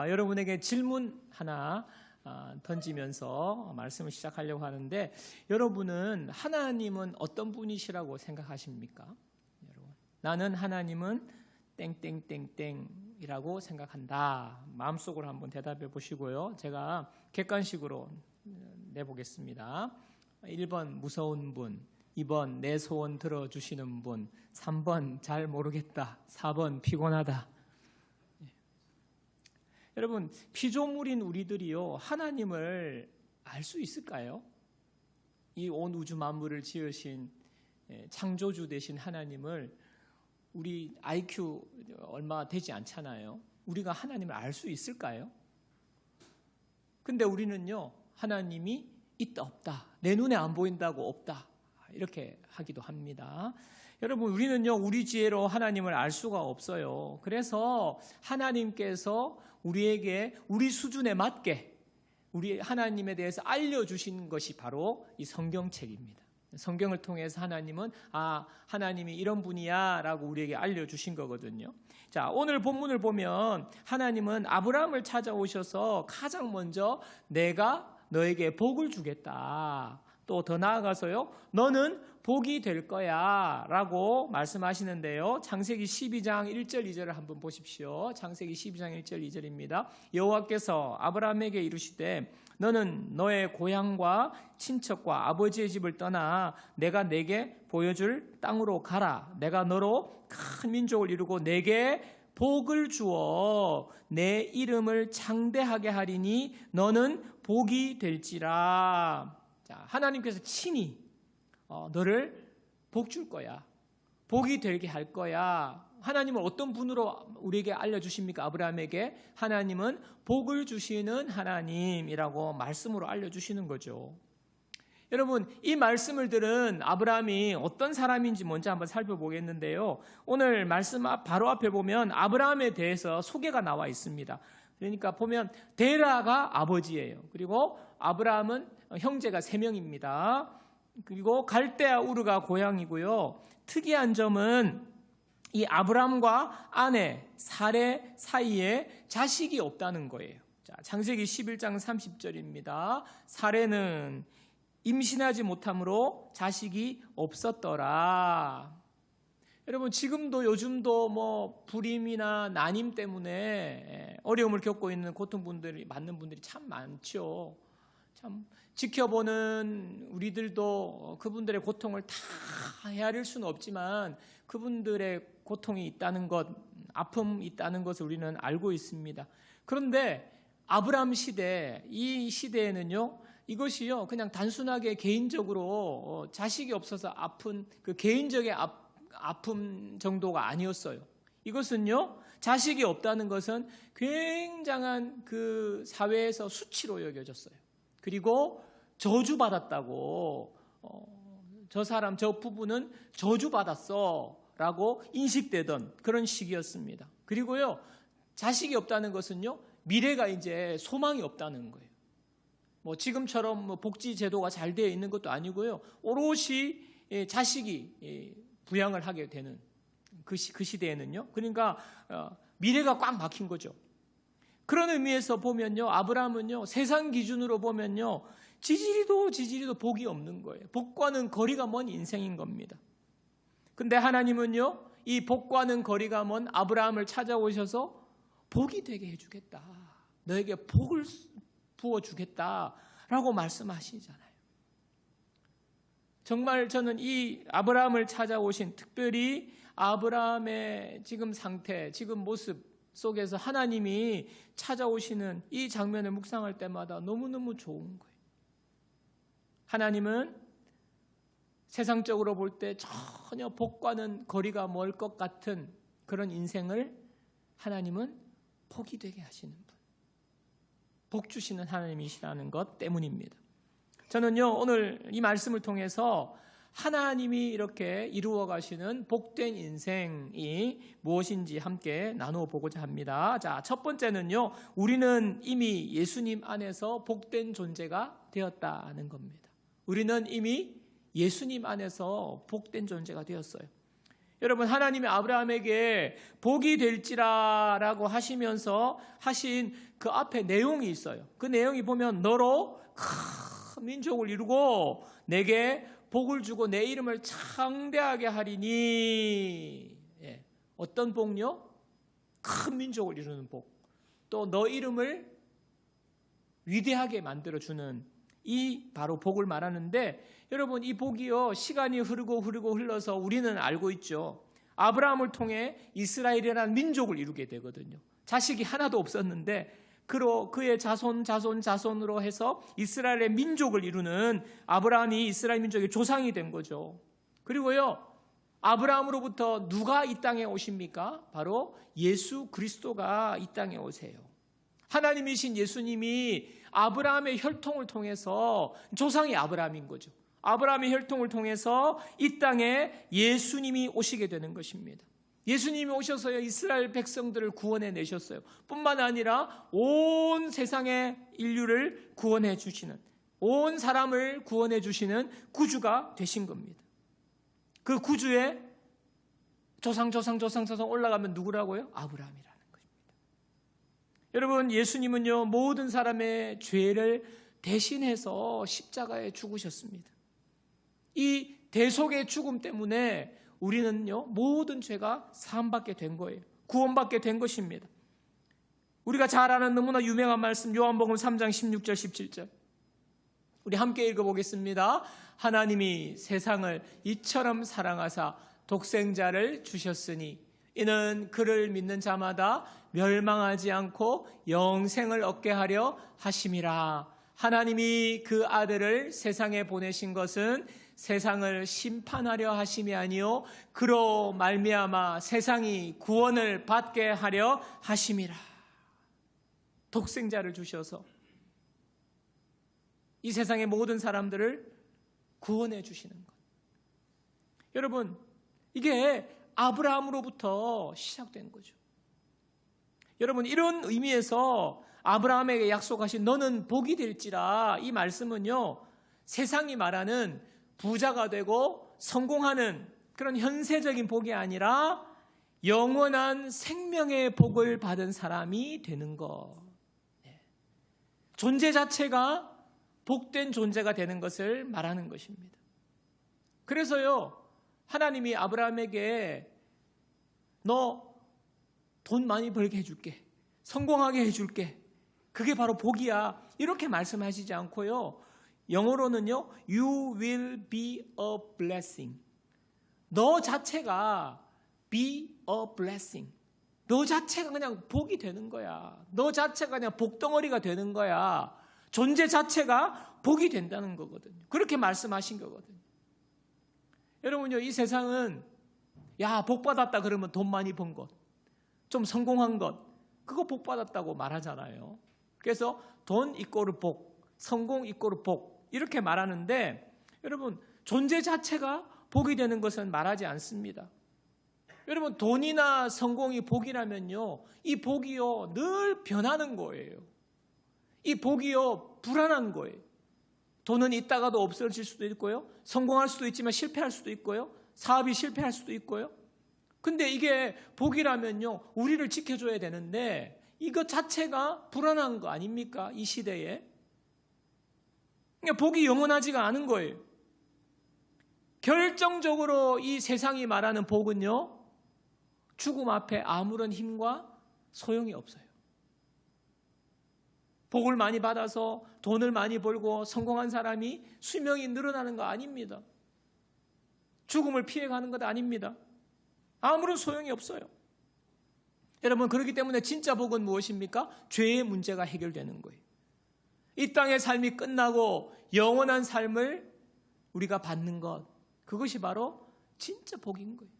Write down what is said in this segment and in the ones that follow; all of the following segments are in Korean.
여러분에게 질문 하나 던지면서 말씀을 시작하려고 하는데, 여러분은 하나님은 어떤 분이시라고 생각하십니까? 여러분, 나는 하나님은 땡땡땡땡이라고 생각한다. 마음속으로 한번 대답해 보시고요. 제가 객관식으로 내보겠습니다. 1번 무서운 분, 2번 내 소원 들어주시는 분, 3번 잘 모르겠다, 4번 피곤하다. 여러분, 피조물인 우리들이요, 하나님을 알 수 있을까요? 이 온 우주 만물을 지으신 창조주 되신 하나님을, 우리 IQ 얼마 되지 않잖아요. 우리가 하나님을 알 수 있을까요? 근데 우리는요, 하나님이 있다 없다, 내 눈에 안 보인다고 없다, 이렇게 하기도 합니다. 여러분, 우리는요, 우리 지혜로 하나님을 알 수가 없어요. 그래서 하나님께서 우리에게 우리 수준에 맞게 우리 하나님에 대해서 알려주신 것이 바로 이 성경책입니다. 성경을 통해서 하나님은 하나님이 이런 분이야 라고 우리에게 알려주신 거거든요. 자, 오늘 본문을 보면 하나님은 아브라함을 찾아오셔서 가장 먼저 내가 너에게 복을 주겠다, 또 더 나아가서요, 너는 복이 될 거야 라고 말씀하시는데요. 창세기 12장 1절 2절을 한번 보십시오. 창세기 12장 1절 2절입니다. 여호와께서 아브라함에게 이르시되 너는 너의 고향과 친척과 아버지의 집을 떠나 내가 내게 보여줄 땅으로 가라. 내가 너로 큰 민족을 이루고 내게 복을 주어 내 이름을 창대하게 하리니 너는 복이 될지라. 자, 하나님께서 친히 너를 복 줄 거야, 복이 되게 할 거야. 하나님은 어떤 분으로 우리에게 알려주십니까? 아브라함에게 하나님은 복을 주시는 하나님이라고 말씀으로 알려주시는 거죠. 여러분, 이 말씀을 들은 아브라함이 어떤 사람인지 먼저 한번 살펴보겠는데요. 오늘 말씀 바로 앞에 보면 아브라함에 대해서 소개가 나와 있습니다. 그러니까 보면 데라가 아버지예요. 그리고 아브라함은 형제가 3명입니다. 그리고 갈대아 우르가 고향이고요. 특이한 점은 이 아브라함과 아내 사레 사이에 자식이 없다는 거예요. 자, 창세기 11장 30절입니다. 사레는 임신하지 못함으로 자식이 없었더라. 여러분, 지금도 요즘도 불임이나 난임 때문에 어려움을 겪고 있는 고통분들이 많은 분들이 참 많죠. 참 지켜보는 우리들도 그분들의 고통을 다 헤아릴 수는 없지만 그분들의 고통이 있다는 것, 아픔이 있다는 것을 우리는 알고 있습니다. 그런데 아브라함 시대, 이 시대에는요, 이것이요, 그냥 단순하게 개인적으로 자식이 없어서 아픈 그 개인적인 아픔 정도가 아니었어요. 이것은요, 자식이 없다는 것은 굉장한 그 사회에서 수치로 여겨졌어요. 그리고 저주받았다고, 저 부부는 저주받았어 라고 인식되던 그런 시기였습니다. 그리고요, 자식이 없다는 것은요, 미래가 이제 소망이 없다는 거예요. 지금처럼 복지 제도가 잘 되어 있는 것도 아니고요, 오롯이 자식이 부양을 하게 되는 그 시대에는요, 그러니까 미래가 꽉 막힌 거죠. 그런 의미에서 보면요, 아브라함은요, 세상 기준으로 보면요, 지지리도 복이 없는 거예요. 복과는 거리가 먼 인생인 겁니다. 근데 하나님은요, 이 복과는 거리가 먼 아브라함을 찾아오셔서 복이 되게 해주겠다, 너에게 복을 부어주겠다라고 말씀하시잖아요. 정말 저는 이 아브라함을 찾아오신, 특별히 아브라함의 지금 상태, 지금 모습 속에서 하나님이 찾아오시는 이 장면을 묵상할 때마다 너무너무 좋은 거예요. 하나님은 세상적으로 볼 때 전혀 복과는 거리가 멀 것 같은 그런 인생을 하나님은 복이 되게 하시는 분, 복 주시는 하나님이시라는 것 때문입니다. 저는요, 오늘 이 말씀을 통해서 하나님이 이렇게 이루어 가시는 복된 인생이 무엇인지 함께 나누어 보고자 합니다. 자, 첫 번째는요, 우리는 이미 예수님 안에서 복된 존재가 되었다는 겁니다. 우리는 이미 예수님 안에서 복된 존재가 되었어요. 여러분, 하나님이 아브라함에게 복이 될지라라고 하시면서 하신 그 앞에 내용이 있어요. 그 내용이 보면 너로 큰 민족을 이루고 내게 복을 주고 내 이름을 창대하게 하리니. 예. 어떤 복요? 큰 민족을 이루는 복. 또 너 이름을 위대하게 만들어주는 이 바로 복을 말하는데, 여러분, 이 복이요, 시간이 흐르고 흘러서 우리는 알고 있죠. 아브라함을 통해 이스라엘이라는 민족을 이루게 되거든요. 자식이 하나도 없었는데 그의 자손으로 해서 이스라엘의 민족을 이루는 아브라함이 이스라엘 민족의 조상이 된 거죠. 그리고요, 아브라함으로부터 누가 이 땅에 오십니까? 바로 예수 그리스도가 이 땅에 오세요. 하나님이신 예수님이 아브라함의 혈통을 통해서 조상이 아브라함인 거죠. 아브라함의 혈통을 통해서 이 땅에 예수님이 오시게 되는 것입니다. 예수님이 오셔서 이스라엘 백성들을 구원해 내셨어요. 뿐만 아니라 온 세상의 인류를 구원해 주시는, 온 사람을 구원해 주시는 구주가 되신 겁니다. 그 구주의 조상 올라가면 누구라고요? 아브라함이라는 것입니다. 여러분, 예수님은요, 모든 사람의 죄를 대신해서 십자가에 죽으셨습니다. 이 대속의 죽음 때문에 우리는요, 모든 죄가 사함받게 된 거예요. 구원받게 된 것입니다. 우리가 잘 아는 너무나 유명한 말씀, 요한복음 3장 16절 17절. 우리 함께 읽어보겠습니다. 하나님이 세상을 이처럼 사랑하사 독생자를 주셨으니 이는 그를 믿는 자마다 멸망하지 않고 영생을 얻게 하려 하심이라. 하나님이 그 아들을 세상에 보내신 것은 세상을 심판하려 하심이 아니요 그로 말미암아 세상이 구원을 받게 하려 하심이라. 독생자를 주셔서 이 세상의 모든 사람들을 구원해 주시는 것. 여러분, 이게 아브라함으로부터 시작된 거죠. 여러분, 이런 의미에서 아브라함에게 약속하신 너는 복이 될지라, 이 말씀은요, 세상이 말하는 부자가 되고 성공하는 그런 현세적인 복이 아니라 영원한 생명의 복을 받은 사람이 되는 것. 존재 자체가 복된 존재가 되는 것을 말하는 것입니다. 그래서요, 하나님이 아브라함에게 너 돈 많이 벌게 해줄게, 성공하게 해줄게, 그게 바로 복이야, 이렇게 말씀하시지 않고요, 영어로는요, You will be a blessing. 너 자체가 be a blessing. 너 자체가 그냥 복이 되는 거야. 너 자체가 그냥 복덩어리가 되는 거야. 존재 자체가 복이 된다는 거거든요. 그렇게 말씀하신 거거든요. 여러분요, 이 세상은 야, 복 받았다 그러면 돈 많이 번 것, 좀 성공한 것, 그거 복 받았다고 말하잖아요. 그래서 돈 이꼬르 복, 성공 이꼬르 복, 이렇게 말하는데, 여러분, 존재 자체가 복이 되는 것은 말하지 않습니다. 여러분, 돈이나 성공이 복이라면요, 이 복이요, 늘 변하는 거예요. 이 복이요, 불안한 거예요. 돈은 있다가도 없어질 수도 있고요, 성공할 수도 있지만 실패할 수도 있고요, 사업이 실패할 수도 있고요. 근데 이게 복이라면요, 우리를 지켜줘야 되는데 이것 자체가 불안한 거 아닙니까? 이 시대에. 그러니까 복이 영원하지가 않은 거예요. 결정적으로 이 세상이 말하는 복은요, 죽음 앞에 아무런 힘과 소용이 없어요. 복을 많이 받아서 돈을 많이 벌고 성공한 사람이 수명이 늘어나는 거 아닙니다. 죽음을 피해가는 것 아닙니다. 아무런 소용이 없어요. 여러분, 그렇기 때문에 진짜 복은 무엇입니까? 죄의 문제가 해결되는 거예요. 이 땅의 삶이 끝나고 영원한 삶을 우리가 받는 것, 그것이 바로 진짜 복인 거예요.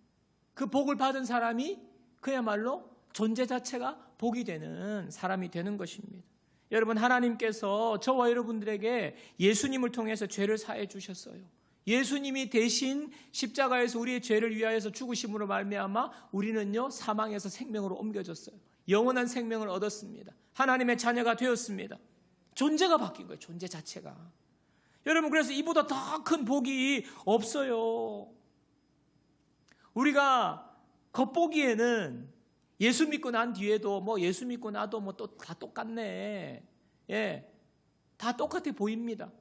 그 복을 받은 사람이 그야말로 존재 자체가 복이 되는 사람이 되는 것입니다. 여러분, 하나님께서 저와 여러분들에게 예수님을 통해서 죄를 사해 주셨어요. 예수님이 대신 십자가에서 우리의 죄를 위하여서 죽으심으로 말미암아 우리는요, 사망에서 생명으로 옮겨졌어요. 영원한 생명을 얻었습니다. 하나님의 자녀가 되었습니다. 존재가 바뀐 거예요. 존재 자체가. 여러분, 그래서 이보다 더 큰 복이 없어요. 우리가 겉보기에는 예수 믿고 난 뒤에도 예수 믿고 나도 또 다 똑같네. 다 똑같아 보입니다.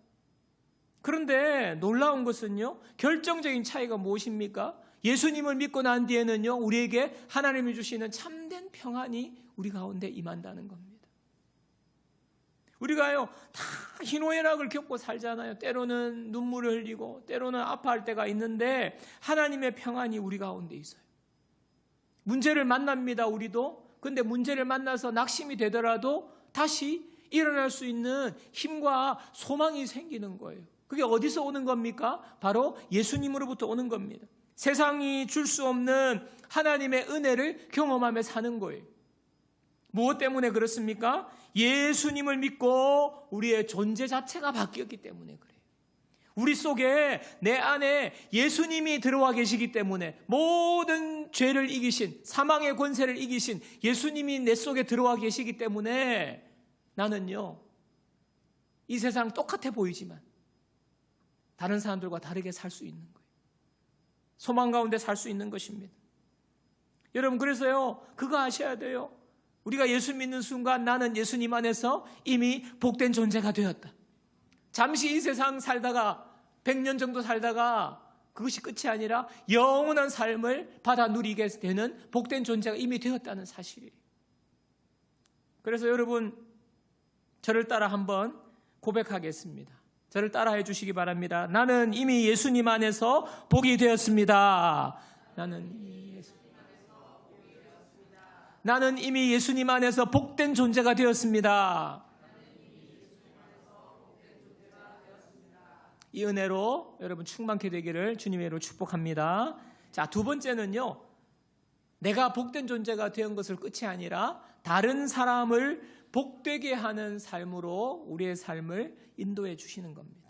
그런데 놀라운 것은요, 결정적인 차이가 무엇입니까? 예수님을 믿고 난 뒤에는요, 우리에게 하나님이 주시는 참된 평안이 우리 가운데 임한다는 겁니다. 우리가요, 다 희노애락을 겪고 살잖아요. 때로는 눈물을 흘리고 때로는 아파할 때가 있는데 하나님의 평안이 우리 가운데 있어요. 문제를 만납니다, 우리도. 근데 문제를 만나서 낙심이 되더라도 다시 일어날 수 있는 힘과 소망이 생기는 거예요. 그게 어디서 오는 겁니까? 바로 예수님으로부터 오는 겁니다. 세상이 줄 수 없는 하나님의 은혜를 경험하며 사는 거예요. 무엇 때문에 그렇습니까? 예수님을 믿고 우리의 존재 자체가 바뀌었기 때문에 그래요. 우리 속에 내 안에 예수님이 들어와 계시기 때문에, 모든 죄를 이기신, 사망의 권세를 이기신 예수님이 내 속에 들어와 계시기 때문에 나는요, 이 세상 똑같아 보이지만 다른 사람들과 다르게 살 수 있는 거예요. 소망 가운데 살 수 있는 것입니다. 여러분, 그래서요, 그거 아셔야 돼요. 우리가 예수 믿는 순간 나는 예수님 안에서 이미 복된 존재가 되었다. 잠시 이 세상 살다가 100년 정도 살다가 그것이 끝이 아니라 영원한 삶을 받아 누리게 되는 복된 존재가 이미 되었다는 사실이에요. 그래서 여러분, 저를 따라 한번 고백하겠습니다. 저를 따라해 주시기 바랍니다. 나는 이미 예수님 안에서 복이 되었습니다. 나는 이미 예수님 안에서 복된 존재가 되었습니다. 이 은혜로 여러분 충만케 되기를 주님의 이름으로 축복합니다. 자, 두 번째는요, 내가 복된 존재가 된 것을 끝이 아니라 다른 사람을 복되게 하는 삶으로 우리의 삶을 인도해 주시는 겁니다.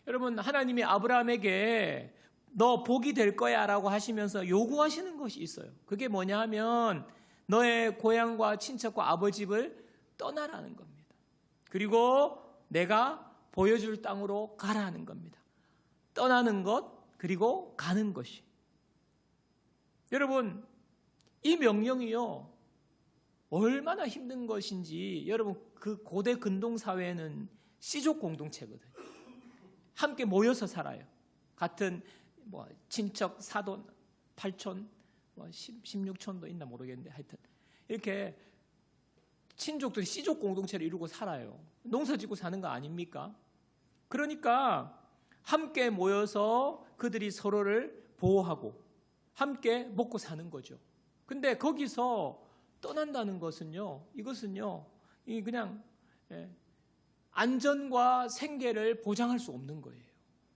여러분, 하나님이 아브라함에게 너 복이 될 거야 라고 하시면서 요구하시는 것이 있어요. 그게 뭐냐 하면 너의 고향과 친척과 아버지 집을 떠나라는 겁니다. 그리고 내가 보여줄 땅으로 가라는 겁니다. 떠나는 것, 그리고 가는 것이. 여러분, 이 명령이요, 얼마나 힘든 것인지. 여러분, 그 고대 근동 사회에는 씨족 공동체거든요. 함께 모여서 살아요. 같은 친척, 사돈, 8촌, 16촌도 있나 모르겠는데 하여튼 이렇게 친족들이 씨족 공동체를 이루고 살아요. 농사 짓고 사는 거 아닙니까? 그러니까 함께 모여서 그들이 서로를 보호하고 함께 먹고 사는 거죠. 근데 거기서 떠난다는 것은요, 이것은요, 그냥 안전과 생계를 보장할 수 없는 거예요.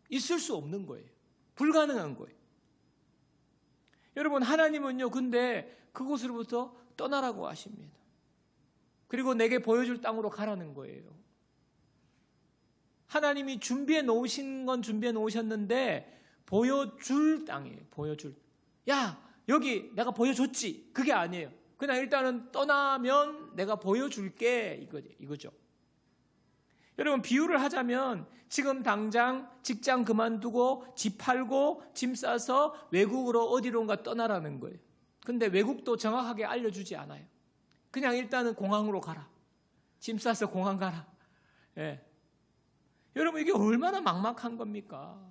있을 수 없는 거예요. 불가능한 거예요. 여러분, 하나님은요, 근데 그곳으로부터 떠나라고 하십니다. 그리고 내게 보여줄 땅으로 가라는 거예요. 하나님이 준비해 놓으신 건 준비해 놓으셨는데 보여줄 땅이에요. 보여줄. 야, 여기 내가 보여줬지. 그게 아니에요. 그냥 일단은 떠나면 내가 보여줄게, 이거죠. 여러분, 비유를 하자면 지금 당장 직장 그만두고 집 팔고 짐 싸서 외국으로 어디론가 떠나라는 거예요. 근데 외국도 정확하게 알려주지 않아요. 그냥 일단은 공항으로 가라. 짐 싸서 공항 가라. 여러분, 이게 얼마나 막막한 겁니까?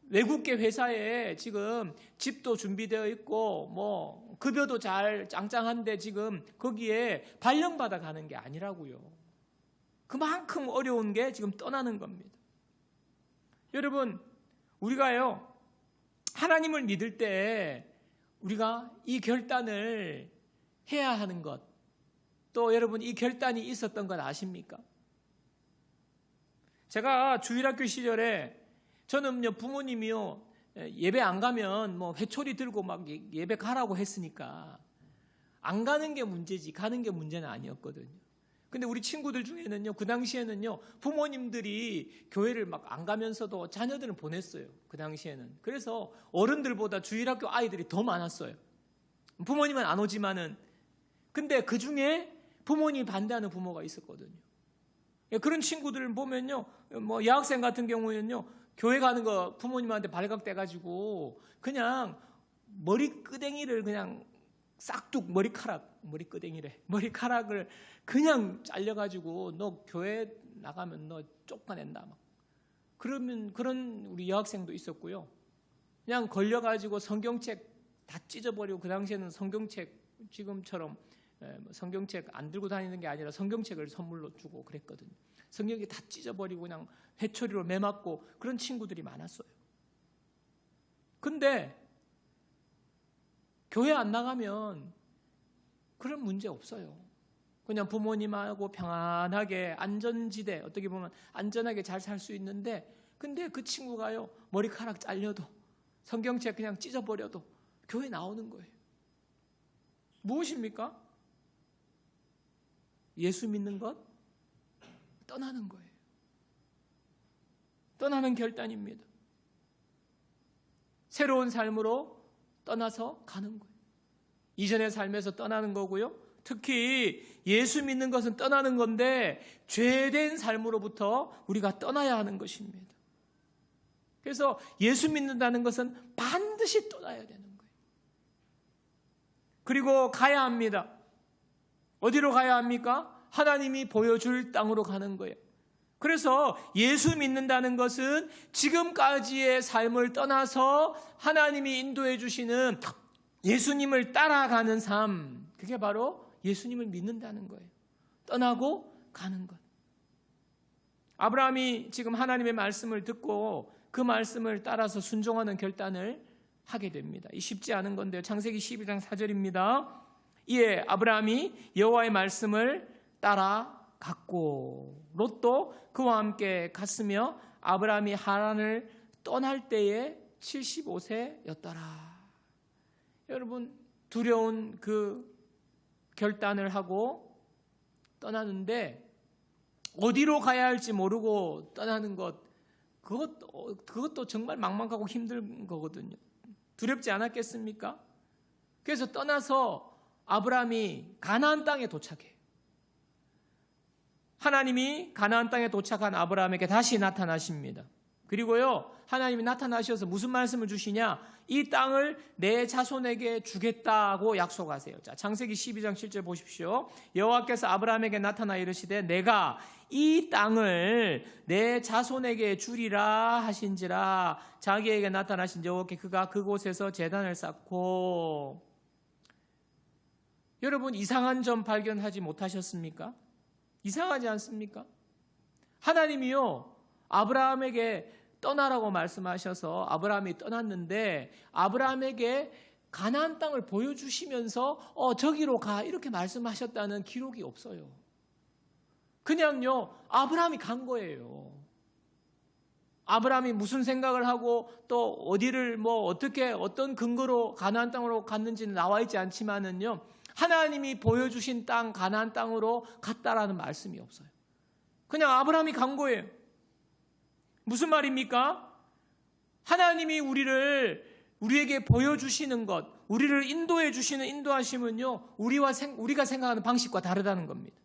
외국계 회사에 지금 집도 준비되어 있고 급여도 잘 짱짱한데 지금 거기에 발령받아 가는 게 아니라고요. 그만큼 어려운 게 지금 떠나는 겁니다. 여러분, 우리가요, 하나님을 믿을 때 우리가 이 결단을 해야 하는 것, 또 여러분 이 결단이 있었던 것 아십니까? 제가 주일학교 시절에 저는요, 부모님이요, 예배 안 가면 회초리 들고 막 예배 가라고 했으니까 안 가는 게 문제지 가는 게 문제는 아니었거든요. 근데 우리 친구들 중에는요, 그 당시에는요, 부모님들이 교회를 막 안 가면서도 자녀들을 보냈어요. 그 당시에는. 그래서 어른들보다 주일학교 아이들이 더 많았어요. 부모님은 안 오지만은. 근데 그 중에 부모님이 반대하는 부모가 있었거든요. 그런 친구들을 보면요, 여학생 같은 경우에는요, 교회 가는 거 부모님한테 발각돼가지고 그냥 머리끄댕이를 그냥 싹둑 머리카락을 그냥 잘려가지고 너 교회 나가면 너 쫓아낸다 막. 그러면 그런 우리 여학생도 있었고요. 그냥 걸려가지고 성경책 다 찢어버리고, 그 당시에는 성경책 지금처럼 성경책 안 들고 다니는 게 아니라 성경책을 선물로 주고 그랬거든요. 성경이 다 찢어버리고 그냥 회초리로 매맞고 그런 친구들이 많았어요. 근데 교회 안 나가면 그런 문제 없어요. 그냥 부모님하고 평안하게 안전지대, 어떻게 보면 안전하게 잘 살 수 있는데, 근데 그 친구가요, 머리카락 잘려도 성경책 그냥 찢어버려도 교회 나오는 거예요. 무엇입니까? 예수 믿는 것? 떠나는 거예요. 떠나는 결단입니다. 새로운 삶으로 떠나서 가는 거예요. 이전의 삶에서 떠나는 거고요. 특히 예수 믿는 것은 떠나는 건데 죄된 삶으로부터 우리가 떠나야 하는 것입니다. 그래서 예수 믿는다는 것은 반드시 떠나야 되는 거예요. 그리고 가야 합니다. 어디로 가야 합니까? 하나님이 보여줄 땅으로 가는 거예요. 그래서 예수 믿는다는 것은 지금까지의 삶을 떠나서 하나님이 인도해 주시는 예수님을 따라가는 삶, 그게 바로 예수님을 믿는다는 거예요. 떠나고 가는 것. 아브라함이 지금 하나님의 말씀을 듣고 그 말씀을 따라서 순종하는 결단을 하게 됩니다. 쉽지 않은 건데요. 창세기 12장 4절입니다. 이에 아브라함이 여호와의 말씀을 따라갔고 롯도 그와 함께 갔으며 아브라함이 하란을 떠날 때에 75세였더라. 여러분, 두려운 그 결단을 하고 떠나는데 어디로 가야 할지 모르고 떠나는 것, 그것도 정말 막막하고 힘든 거거든요. 두렵지 않았겠습니까? 그래서 떠나서 아브라함이 가나안 땅에 도착해요. 하나님이 가나안 땅에 도착한 아브라함에게 다시 나타나십니다. 그리고요, 하나님이 나타나셔서 무슨 말씀을 주시냐? 이 땅을 내 자손에게 주겠다고 약속하세요. 자, 창세기 12장 7절 보십시오. 여호와께서 아브라함에게 나타나 이르시되 내가 이 땅을 내 자손에게 주리라 하신지라. 자기에게 나타나신 여호와께 그가 그곳에서 제단을 쌓고. 여러분, 이상한 점 발견하지 못하셨습니까? 이상하지 않습니까? 하나님이요, 아브라함에게 떠나라고 말씀하셔서 아브라함이 떠났는데 아브라함에게 가나안 땅을 보여주시면서 저기로 가 이렇게 말씀하셨다는 기록이 없어요. 그냥요, 아브라함이 간 거예요. 아브라함이 무슨 생각을 하고 또 어디를 어떻게 어떤 근거로 가나안 땅으로 갔는지는 나와 있지 않지만은요, 하나님이 보여주신 땅 가나안 땅으로 갔다라는 말씀이 없어요. 그냥 아브라함이 간 거예요. 무슨 말입니까? 하나님이 우리에게 보여주시는 것, 우리를 인도해 주시는 인도하심은요, 우리가 생각하는 방식과 다르다는 겁니다.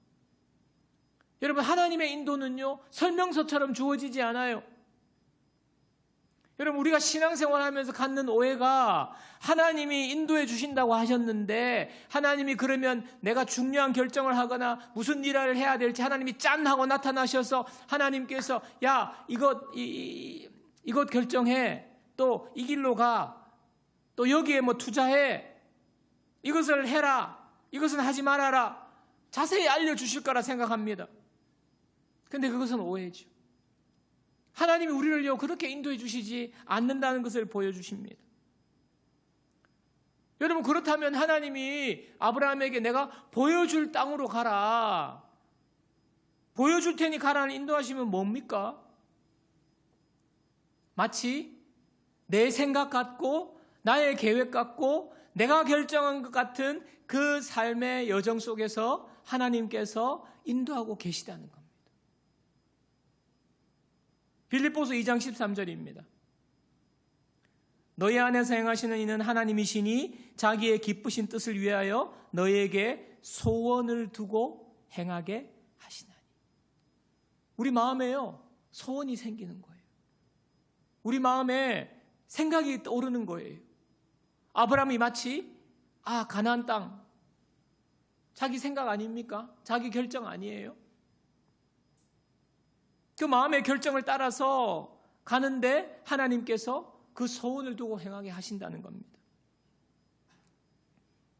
여러분, 하나님의 인도는요, 설명서처럼 주어지지 않아요. 여러분, 우리가 신앙생활 하면서 갖는 오해가 하나님이 인도해 주신다고 하셨는데 하나님이 그러면 내가 중요한 결정을 하거나 무슨 일을 해야 될지 하나님이 짠 하고 나타나셔서 하나님께서 야, 이것 결정해. 또 이 길로 가. 또 여기에 투자해. 이것을 해라. 이것은 하지 말아라. 자세히 알려주실 거라 생각합니다. 근데 그것은 오해죠. 하나님이 우리를요, 그렇게 인도해 주시지 않는다는 것을 보여주십니다. 여러분, 그렇다면 하나님이 아브라함에게 내가 보여줄 땅으로 가라, 보여줄 테니 가라는 인도하시면 뭡니까? 마치 내 생각 같고 나의 계획 같고 내가 결정한 것 같은 그 삶의 여정 속에서 하나님께서 인도하고 계시다는 겁니다. 빌립보서 2장 13절입니다. 너희 안에서 행하시는 이는 하나님이시니 자기의 기쁘신 뜻을 위하여 너희에게 소원을 두고 행하게 하시나니. 우리 마음에요, 소원이 생기는 거예요. 우리 마음에 생각이 떠오르는 거예요. 아브라함이 마치 가나안 땅, 자기 생각 아닙니까? 자기 결정 아니에요? 그 마음의 결정을 따라서 가는데 하나님께서 그 소원을 두고 행하게 하신다는 겁니다.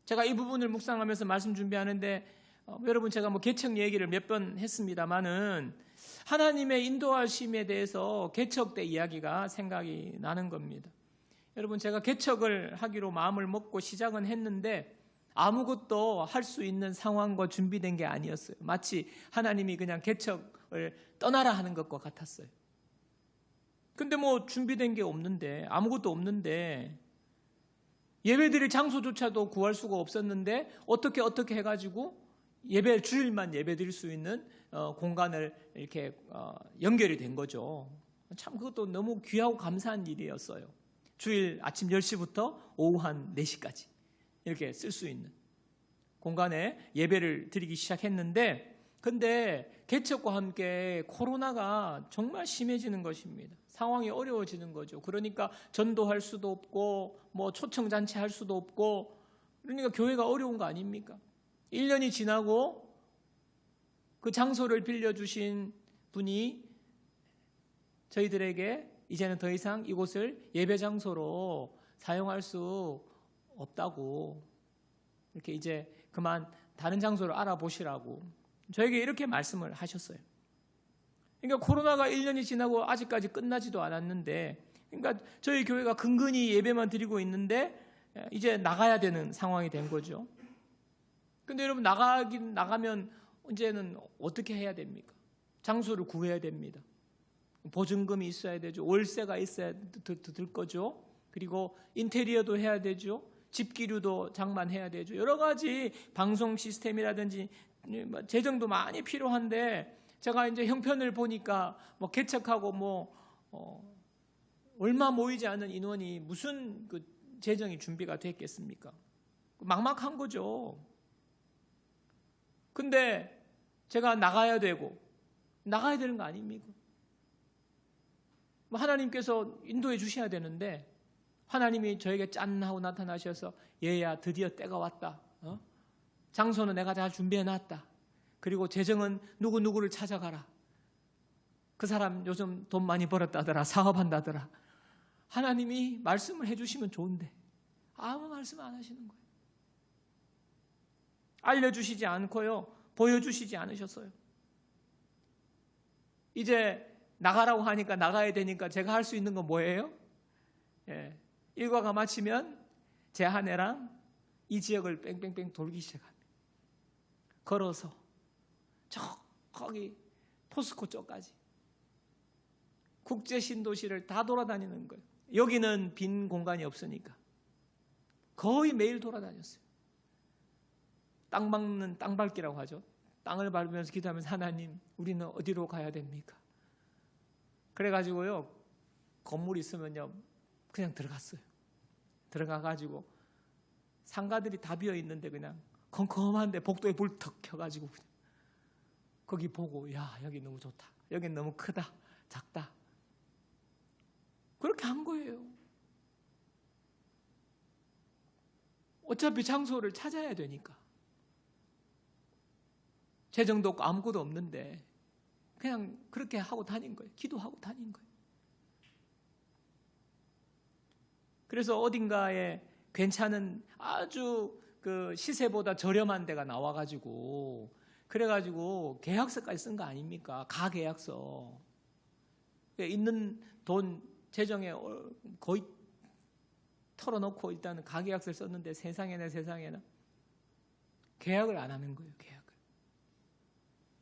제가 이 부분을 묵상하면서 말씀 준비하는데 여러분, 제가 개척 얘기를 몇 번 했습니다마는 하나님의 인도하심에 대해서 개척 때 이야기가 생각이 나는 겁니다. 여러분, 제가 개척을 하기로 마음을 먹고 시작은 했는데 아무것도 할 수 있는 상황과 준비된 게 아니었어요. 마치 하나님이 그냥 개척을 떠나라 하는 것과 같았어요. 근데 준비된 게 없는데, 아무것도 없는데, 예배드릴 장소조차도 구할 수가 없었는데 어떻게 해가지고 주일만 예배드릴 수 있는 공간을 이렇게 연결이 된 거죠. 참 그것도 너무 귀하고 감사한 일이었어요. 주일 아침 10시부터 오후 한 4시까지 이렇게 쓸 수 있는 공간에 예배를 드리기 시작했는데, 근데 개척과 함께 코로나가 정말 심해지는 것입니다. 상황이 어려워지는 거죠. 그러니까 전도할 수도 없고 초청잔치 할 수도 없고, 그러니까 교회가 어려운 거 아닙니까? 1년이 지나고 그 장소를 빌려주신 분이 저희들에게 이제는 더 이상 이곳을 예배 장소로 사용할 수 없다고, 이렇게 이제 그만 다른 장소를 알아보시라고 저에게 이렇게 말씀을 하셨어요. 그러니까 코로나가 1년이 지나고 아직까지 끝나지도 않았는데, 그러니까 저희 교회가 근근히 예배만 드리고 있는데 이제 나가야 되는 상황이 된 거죠. 근데 여러분, 나가면 이제는 어떻게 해야 됩니까? 장소를 구해야 됩니다. 보증금이 있어야 되죠. 월세가 있어야 들 거죠. 그리고 인테리어도 해야 되죠. 집기류도 장만해야 되죠. 여러 가지 방송 시스템이라든지 재정도 많이 필요한데, 제가 이제 형편을 보니까 개척하고 얼마 모이지 않은 인원이 무슨 재정이 준비가 됐겠습니까? 막막한 거죠. 근데 제가 나가야 되는 거 아닙니까? 하나님께서 인도해 주셔야 되는데, 하나님이 저에게 짠 하고 나타나셔서 얘야, 드디어 때가 왔다. 장소는 내가 다 준비해 놨다. 그리고 재정은 누구누구를 찾아가라. 그 사람 요즘 돈 많이 벌었다더라. 사업한다더라. 하나님이 말씀을 해주시면 좋은데 아무 말씀 안 하시는 거예요. 알려주시지 않고요, 보여주시지 않으셨어요. 이제 나가라고 하니까 나가야 되니까 제가 할 수 있는 건 뭐예요? 일과가 마치면 제 아내랑 이 지역을 뺑뺑뺑 돌기 시작합니다. 걸어서 거기 포스코 쪽까지 국제 신도시를 다 돌아다니는 거예요. 여기는 빈 공간이 없으니까 거의 매일 돌아다녔어요. 땅 밟기라고 하죠. 땅을 밟으면서 기도하면서, 하나님, 우리는 어디로 가야 됩니까? 그래가지고요, 건물 있으면요 그냥 들어갔어요. 들어가가지고 상가들이 다 비어 있는데 그냥 컴컴한데 복도에 불 턱 켜가지고 그냥 거기 보고, 야, 여기 너무 좋다. 여기 너무 크다, 작다. 그렇게 한 거예요. 어차피 장소를 찾아야 되니까. 재정도 없고 아무것도 없는데 그냥 그렇게 하고 다닌 거예요. 기도하고 다닌 거예요. 그래서 어딘가에 괜찮은 아주 시세보다 저렴한 데가 나와가지고, 그래가지고 계약서까지 쓴 거 아닙니까? 가계약서. 있는 돈 재정에 거의 털어놓고 일단은 가계약서를 썼는데, 세상에나 계약을 안 하는 거예요. 계약을.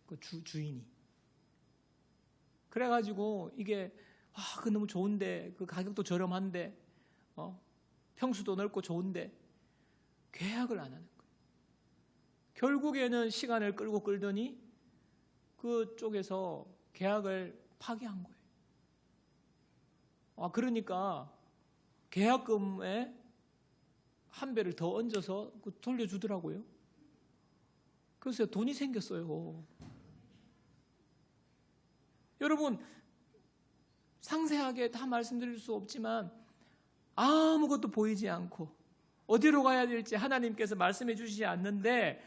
그 주인이. 그래가지고 이게 그 너무 좋은데, 그 가격도 저렴한데, 평수도 넓고 좋은데 계약을 안 하는 거예요. 결국에는 시간을 끌더니 그쪽에서 계약을 파기한 거예요. 그러니까 계약금에 한 배를 더 얹어서 돌려주더라고요. 그래서 돈이 생겼어요. 여러분, 상세하게 다 말씀드릴 수 없지만 아무것도 보이지 않고 어디로 가야 될지 하나님께서 말씀해 주시지 않는데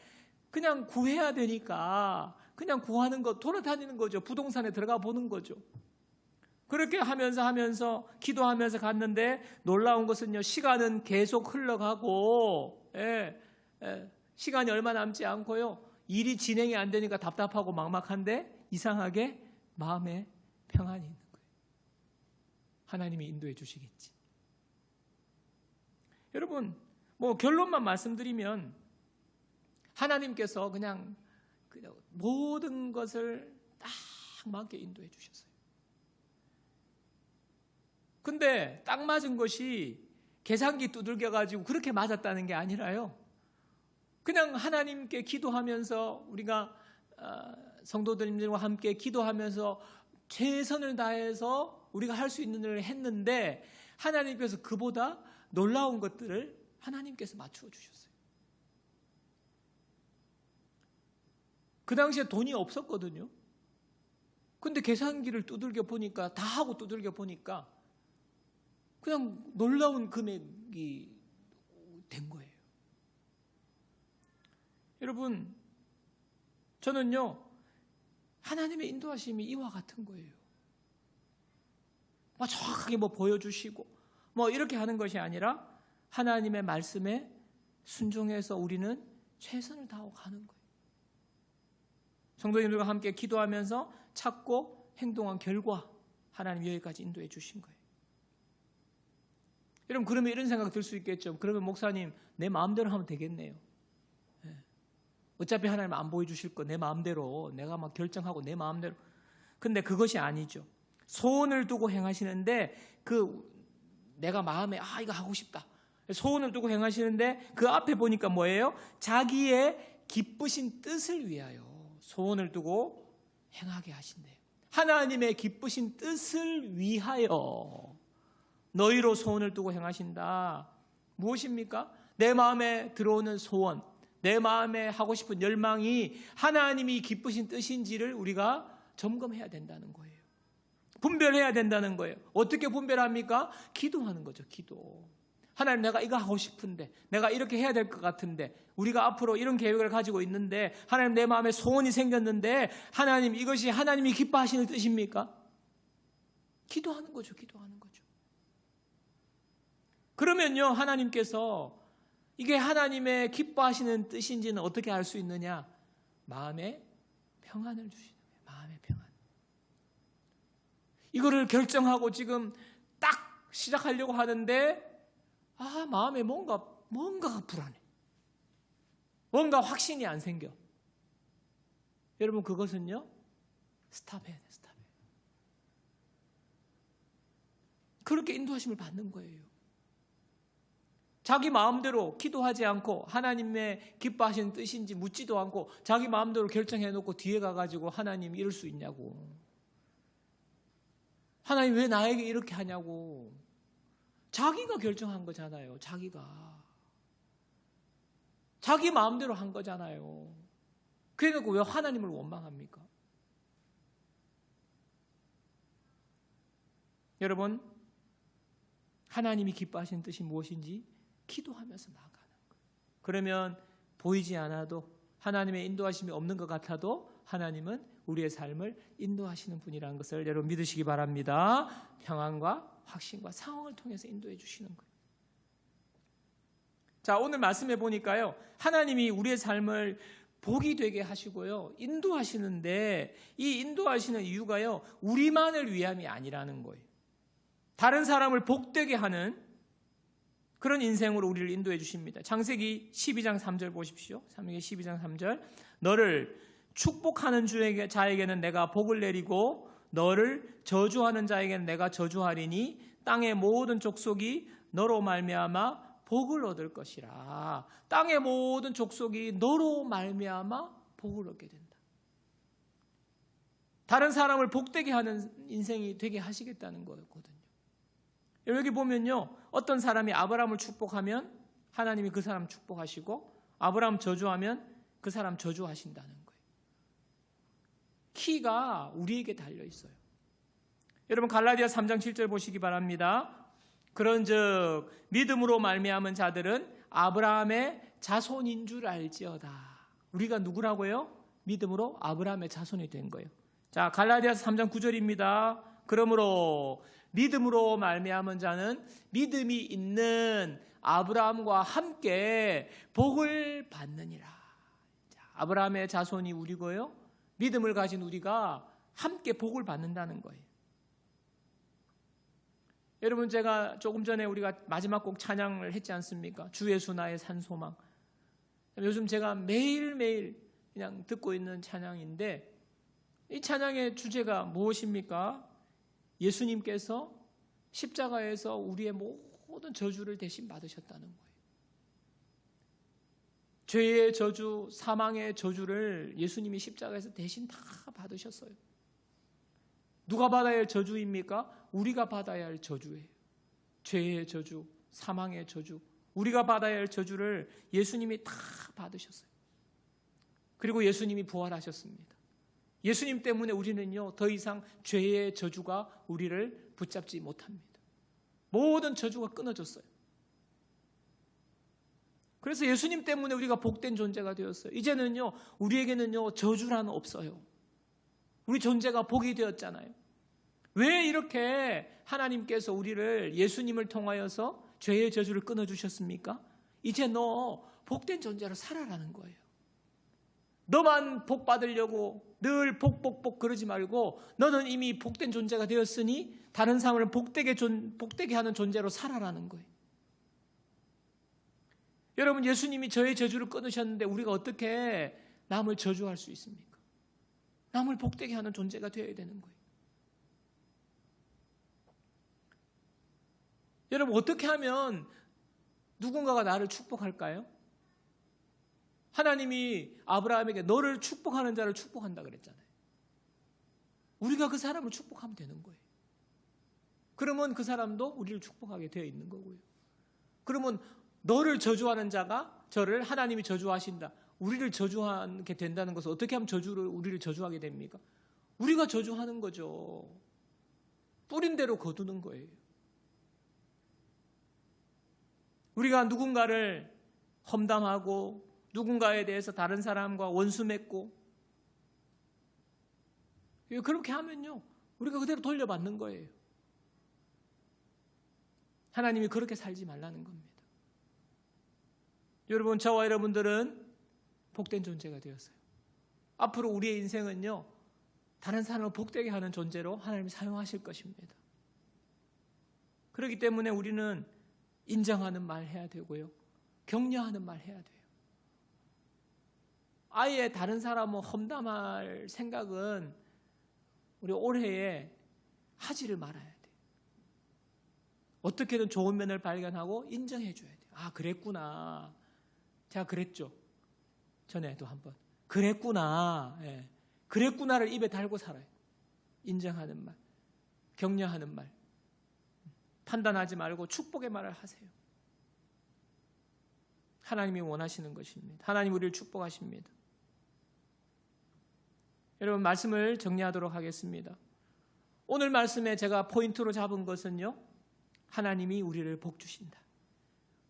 그냥 구해야 되니까 그냥 구하는 것, 돌아다니는 거죠. 부동산에 들어가 보는 거죠. 그렇게 하면서 기도하면서 갔는데 놀라운 것은요, 시간은 계속 흘러가고 시간이 얼마 남지 않고요, 일이 진행이 안 되니까 답답하고 막막한데 이상하게 마음에 평안이 있는 거예요. 하나님이 인도해 주시겠지. 여러분, 결론만 말씀드리면 하나님께서 그냥 모든 것을 딱 맞게 인도해 주셨어요. 근데 딱 맞은 것이 계산기 두들겨 가지고 그렇게 맞았다는 게 아니라요, 그냥 하나님께 기도하면서 우리가 성도들과 함께 기도하면서 최선을 다해서 우리가 할 수 있는 일을 했는데 하나님께서 그보다 놀라운 것들을 하나님께서 맞추어 주셨어요. 그 당시에 돈이 없었거든요. 근데 계산기를 두들겨 보니까, 다 하고 두들겨 보니까 그냥 놀라운 금액이 된 거예요. 여러분, 저는요, 하나님의 인도하심이 이와 같은 거예요. 정확하게 보여주시고 이렇게 하는 것이 아니라 하나님의 말씀에 순종해서 우리는 최선을 다하고 가는 거예요. 성도님들과 함께 기도하면서 찾고 행동한 결과 하나님 여기까지 인도해 주신 거예요. 여러분, 그러면 이런 생각 들 수 있겠죠. 그러면 목사님, 내 마음대로 하면 되겠네요. 어차피 하나님 안 보여주실 거 내 마음대로 내가 막 결정하고 내 마음대로. 근데 그것이 아니죠. 소원을 두고 행하시는데 내가 마음에 이거 하고 싶다, 소원을 두고 행하시는데 그 앞에 보니까 뭐예요? 자기의 기쁘신 뜻을 위하여 소원을 두고 행하게 하신대요. 하나님의 기쁘신 뜻을 위하여 너희로 소원을 두고 행하신다. 무엇입니까? 내 마음에 들어오는 소원, 내 마음에 하고 싶은 열망이 하나님이 기쁘신 뜻인지를 우리가 점검해야 된다는 거예요. 분별해야 된다는 거예요. 어떻게 분별합니까? 기도하는 거죠. 기도. 하나님, 내가 이거 하고 싶은데, 내가 이렇게 해야 될 것 같은데, 우리가 앞으로 이런 계획을 가지고 있는데, 하나님, 내 마음에 소원이 생겼는데, 하나님, 이것이 하나님이 기뻐하시는 뜻입니까? 기도하는 거죠. 기도하는 거죠. 그러면요, 하나님께서 이게 하나님의 기뻐하시는 뜻인지는 어떻게 알 수 있느냐? 마음에 평안을 주시는 거예요. 마음의 평안. 이거를 결정하고 지금 딱 시작하려고 하는데 마음에 뭔가가 불안해. 뭔가 확신이 안 생겨. 여러분, 그것은요, 스탑해야 돼. 스탑해. 그렇게 인도하심을 받는 거예요. 자기 마음대로 기도하지 않고 하나님의 기뻐하시는 뜻인지 묻지도 않고 자기 마음대로 결정해놓고 뒤에 가가지고 하나님 이럴 수 있냐고, 하나님 왜 나에게 이렇게 하냐고. 자기가 결정한 거잖아요. 자기 마음대로 한 거잖아요. 그래놓고 왜 하나님을 원망합니까? 여러분, 하나님이 기뻐하시는 뜻이 무엇인지 기도하면서 나아가는 거예요. 그러면 보이지 않아도, 하나님의 인도하심이 없는 것 같아도 하나님은 우리의 삶을 인도하시는 분이라는 것을 여러분 믿으시기 바랍니다. 평안과 확신과 상황을 통해서 인도해 주시는 거예요. 자, 오늘 말씀해 보니까요, 하나님이 우리의 삶을 복이 되게 하시고요, 인도하시는데 이 인도하시는 이유가요, 우리만을 위함이 아니라는 거예요. 다른 사람을 복되게 하는 그런 인생으로 우리를 인도해 주십니다. 창세기 12장 3절 보십시오. 창세기 12장 3절. 너를 축복하는 자에게는 내가 복을 내리고 너를 저주하는 자에게는 내가 저주하리니 땅의 모든 족속이 너로 말미암아 복을 얻을 것이라. 땅의 모든 족속이 너로 말미암아 복을 얻게 된다. 다른 사람을 복되게 하는 인생이 되게 하시겠다는 거였거든요. 여기 보면요, 어떤 사람이 아브라함을 축복하면 하나님이 그 사람 축복하시고, 아브라함 저주하면 그 사람 저주하신다는 거예요. 키가 우리에게 달려 있어요. 여러분 갈라디아 3장 7절 보시기 바랍니다. 그런즉 믿음으로 말미암은 자들은 아브라함의 자손인 줄 알지어다. 우리가 누구라고요? 믿음으로 아브라함의 자손이 된 거예요. 자, 갈라디아서 3장 9절입니다. 그러므로 믿음으로 말미암은 자는 믿음이 있는 아브라함과 함께 복을 받느니라. 자, 아브라함의 자손이 우리고요. 믿음을 가진 우리가 함께 복을 받는다는 거예요. 여러분, 제가 조금 전에 우리가 마지막 곡 찬양을 했지 않습니까? 주 예수 나의 산소망. 요즘 제가 매일매일 그냥 듣고 있는 찬양인데, 이 찬양의 주제가 무엇입니까? 예수님께서 십자가에서 우리의 모든 저주를 대신 받으셨다는 거예요. 죄의 저주, 사망의 저주를 예수님이 십자가에서 대신 다 받으셨어요. 누가 받아야 할 저주입니까? 우리가 받아야 할 저주예요. 죄의 저주, 사망의 저주, 우리가 받아야 할 저주를 예수님이 다 받으셨어요. 그리고 예수님이 부활하셨습니다. 예수님 때문에 우리는요, 더 이상 죄의 저주가 우리를 붙잡지 못합니다. 모든 저주가 끊어졌어요. 그래서 예수님 때문에 우리가 복된 존재가 되었어요. 이제는요, 우리에게는요, 저주란 없어요. 우리 존재가 복이 되었잖아요. 왜 이렇게 하나님께서 우리를 예수님을 통하여서 죄의 저주를 끊어주셨습니까? 이제 너 복된 존재로 살아라는 거예요. 너만 복 받으려고 늘 복 그러지 말고 너는 이미 복된 존재가 되었으니 다른 사람을 복되게 하는 존재로 살아라는 거예요. 여러분, 예수님이 저의 저주를 끊으셨는데 우리가 어떻게 남을 저주할 수 있습니까? 남을 복되게 하는 존재가 되어야 되는 거예요. 여러분, 어떻게 하면 누군가가 나를 축복할까요? 하나님이 아브라함에게 너를 축복하는 자를 축복한다 그랬잖아요. 우리가 그 사람을 축복하면 되는 거예요. 그러면 그 사람도 우리를 축복하게 되어 있는 거고요. 그러면 너를 저주하는 자가 저를 하나님이 저주하신다. 우리를 저주하게 된다는 것은 어떻게 하면 우리를 저주하게 됩니까? 우리가 저주하는 거죠. 뿌린 대로 거두는 거예요. 우리가 누군가를 험담하고 누군가에 대해서 다른 사람과 원수 맺고 그렇게 하면요, 우리가 그대로 돌려받는 거예요. 하나님이 그렇게 살지 말라는 겁니다. 여러분, 저와 여러분들은 복된 존재가 되었어요. 앞으로 우리의 인생은요, 다른 사람을 복되게 하는 존재로 하나님이 사용하실 것입니다. 그렇기 때문에 우리는 인정하는 말 해야 되고요, 격려하는 말 해야 돼요. 아예 다른 사람을 험담할 생각은 우리 올해에 하지를 말아야 돼요. 어떻게든 좋은 면을 발견하고 인정해 줘야 돼요. 아, 그랬구나. 제가 그랬죠. 전에도 한번. 그랬구나. 예. 그랬구나를 입에 달고 살아요. 인정하는 말, 격려하는 말. 판단하지 말고 축복의 말을 하세요. 하나님이 원하시는 것입니다. 하나님 우리를 축복하십니다. 여러분, 말씀을 정리하도록 하겠습니다. 오늘 말씀에 제가 포인트로 잡은 것은요, 하나님이 우리를 복 주신다.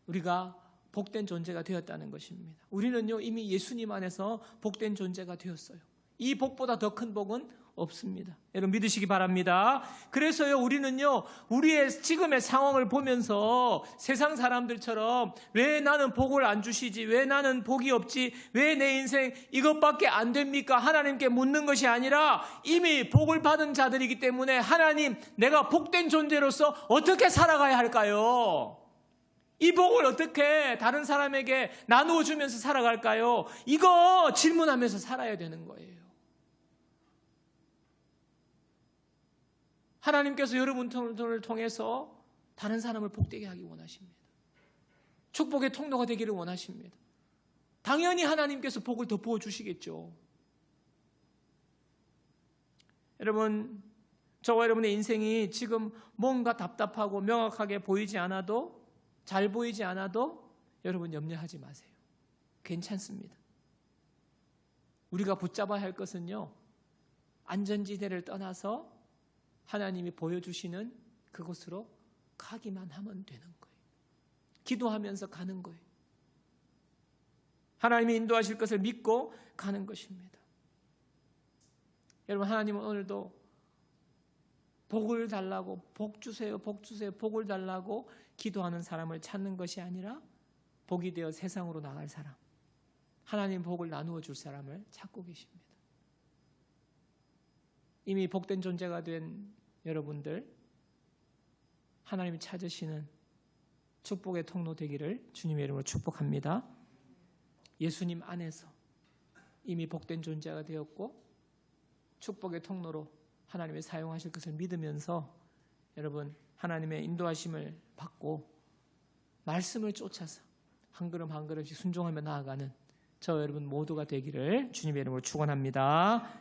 우리가 복된 존재가 되었다는 것입니다. 우리는요, 이미 예수님 안에서 복된 존재가 되었어요. 이 복보다 더 큰 복은 없습니다. 여러분, 믿으시기 바랍니다. 그래서요, 우리는요, 우리의 지금의 상황을 보면서 세상 사람들처럼 왜 나는 복을 안 주시지? 왜 나는 복이 없지? 왜 내 인생 이것밖에 안 됩니까? 하나님께 묻는 것이 아니라 이미 복을 받은 자들이기 때문에 하나님, 내가 복된 존재로서 어떻게 살아가야 할까요? 이 복을 어떻게 다른 사람에게 나누어 주면서 살아갈까요? 이거 질문하면서 살아야 되는 거예요. 하나님께서 여러분들을 통해서 다른 사람을 복되게 하기 원하십니다. 축복의 통로가 되기를 원하십니다. 당연히 하나님께서 복을 더 부어주시겠죠. 여러분, 저와 여러분의 인생이 지금 뭔가 답답하고 명확하게 보이지 않아도, 잘 보이지 않아도 여러분 염려하지 마세요. 괜찮습니다. 우리가 붙잡아야 할 것은요, 안전지대를 떠나서 하나님이 보여주시는 그곳으로 가기만 하면 되는 거예요. 기도하면서 가는 거예요. 하나님이 인도하실 것을 믿고 가는 것입니다. 여러분, 하나님은 오늘도 복을 달라고, 복 주세요, 복 주세요, 복을 달라고 기도하는 사람을 찾는 것이 아니라 복이 되어 세상으로 나갈 사람, 하나님 복을 나누어 줄 사람을 찾고 계십니다. 이미 복된 존재가 된 여러분들, 하나님이 찾으시는 축복의 통로 되기를 주님의 이름으로 축복합니다. 예수님 안에서 이미 복된 존재가 되었고 축복의 통로로 하나님이 사용하실 것을 믿으면서 여러분, 하나님의 인도하심을 받고 말씀을 쫓아서 한 걸음 한 걸음씩 순종하며 나아가는 저 여러분 모두가 되기를 주님의 이름으로 축원합니다.